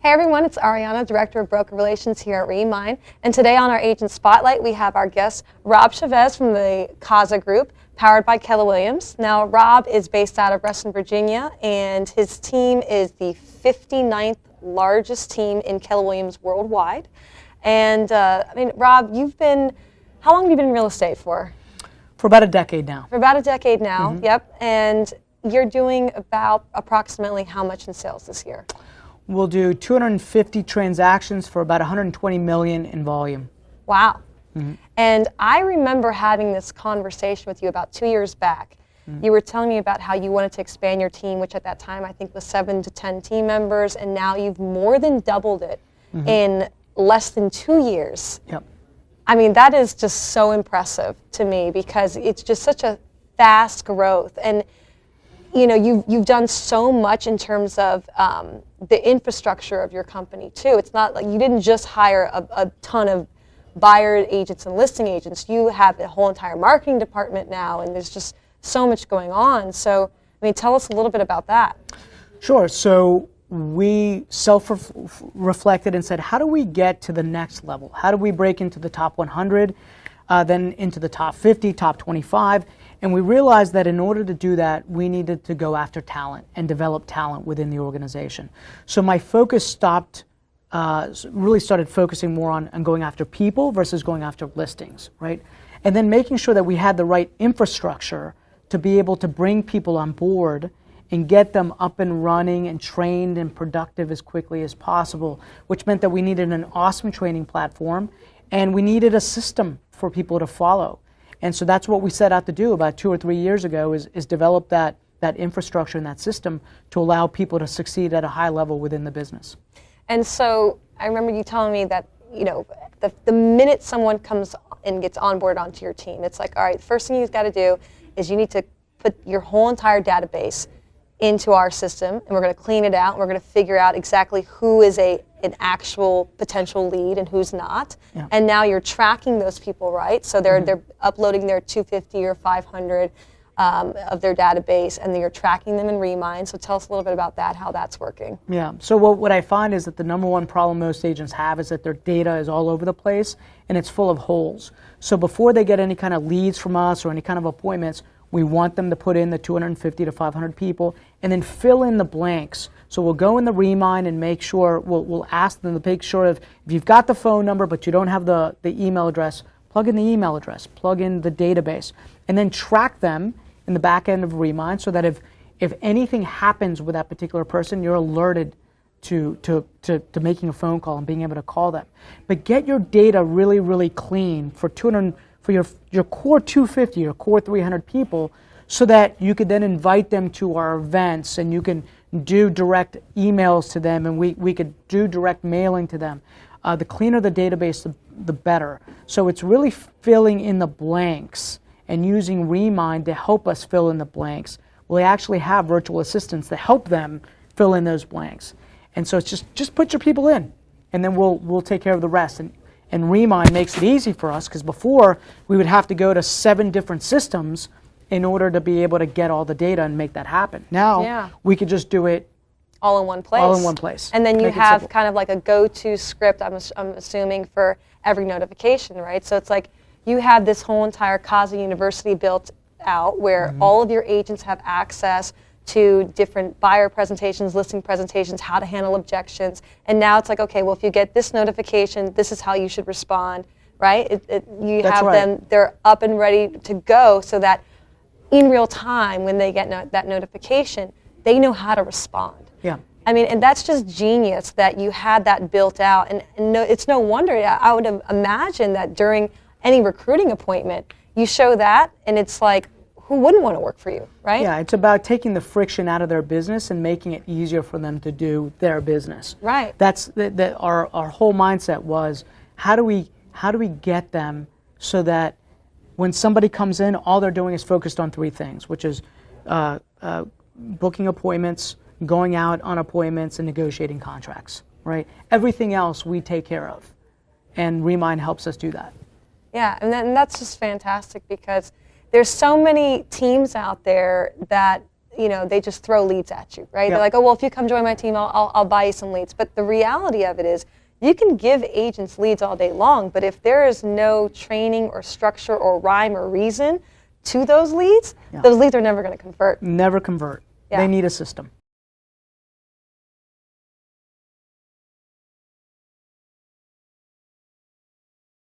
Hey everyone, it's Ariana, Director of Broker Relations here at Remine. And today on our Agent Spotlight, we have our guest, Rob Chevez from the Casa Group, powered by Keller Williams. Now, Rob is based out of Reston, Virginia, and his team is the 59th largest team in Keller Williams worldwide. And Rob, how long have you been in real estate for? For about a decade now. For about a decade now, Mm-hmm. Yep. And you're doing about approximately how much in sales this year? We'll do 250 transactions for about 120 million in volume. Wow. Mm-hmm. And I remember having this conversation with you about 2 years back. Mm-hmm. You were telling me about how you wanted to expand your team, which at that time I think was 7 to 10 team members, and now you've more than doubled it in less than 2 years. Yep. I mean, that is just so impressive to me because it's just such a fast growth. And you know, you've done so much in terms of the infrastructure of your company too. It's not like you didn't just hire a ton of buyer agents and listing agents. You have a whole entire marketing department now, and there's just so much going on. So, I mean, tell us a little bit about that. Sure. So we self-reflected and said, how do we get to the next level? How do we break into the top 100, then into the top 50, top 25? And we realized that in order to do that, we needed to go after talent and develop talent within the organization. So my focus really started focusing more on going after people versus going after listings, right? And then making sure that we had the right infrastructure to be able to bring people on board and get them up and running and trained and productive as quickly as possible, which meant that we needed an awesome training platform and we needed a system for people to follow. And so that's what we set out to do about 2 or 3 years ago is develop that infrastructure and that system to allow people to succeed at a high level within the business. And so I remember you telling me that, you know, the minute someone comes and gets onboarded onto your team, it's like, all right, the first thing you've got to do is you need to put your whole entire database into our system, and we're going to clean it out, and we're going to figure out exactly who is an actual potential lead and who's not. Yeah. And now you're tracking those people, right? So they're uploading their 250 or 500 of their database, and then you're tracking them in Remine. So tell us a little bit about that, how that's working. Yeah, so what I find is that the number one problem most agents have is that their data is all over the place, and it's full of holes. So before they get any kind of leads from us or any kind of appointments, we want them to put in the 250 to 500 people and then fill in the blanks. So we'll go in the Remine and make sure, we'll ask them to make sure if you've got the phone number but you don't have the email address, plug in the email address, plug in the database, and then track them in the back end of Remine so that if anything happens with that particular person, you're alerted to making a phone call and being able to call them. But get your data really, really clean for your core 250, your core 300 people, so that you could then invite them to our events and you can do direct emails to them and we could do direct mailing to them. The cleaner the database, the better. So it's really filling in the blanks and using Remine to help us fill in the blanks. We actually have virtual assistants to help them fill in those blanks. And so it's just put your people in and then we'll take care of the rest. And Remine makes it easy for us because before we would have to go to 7 different systems in order to be able to get all the data and make that happen. Now we could just do it all in one place. All in one place. And then you have kind of like a go-to script, I'm assuming, for every notification, right? So it's like you have this whole entire Casa University built out where all of your agents have access to different buyer presentations, listing presentations, how to handle objections. And now it's like, okay, well, if you get this notification, this is how you should respond, right? Them, they're up and ready to go so that in real time, when they get that notification, they know how to respond. Yeah. I mean, and that's just genius that you had that built out. And it's no wonder, I would imagine that during any recruiting appointment, you show that, and it's like, who wouldn't want to work for you, right? Yeah, it's about taking the friction out of their business and making it easier for them to do their business. Right. That's our whole mindset was how do we get them so that when somebody comes in, all they're doing is focused on 3 things, which is booking appointments, going out on appointments, and negotiating contracts, right? Everything else we take care of, and Remine helps us do that. Yeah, and that's just fantastic because there's so many teams out there that you know, they just throw leads at you, right? Yep. They're like, oh, well, if you come join my team, I'll buy you some leads. But the reality of it is, you can give agents leads all day long, but if there is no training or structure or rhyme or reason to those leads are never going to convert. Never convert. Yeah. They need a system.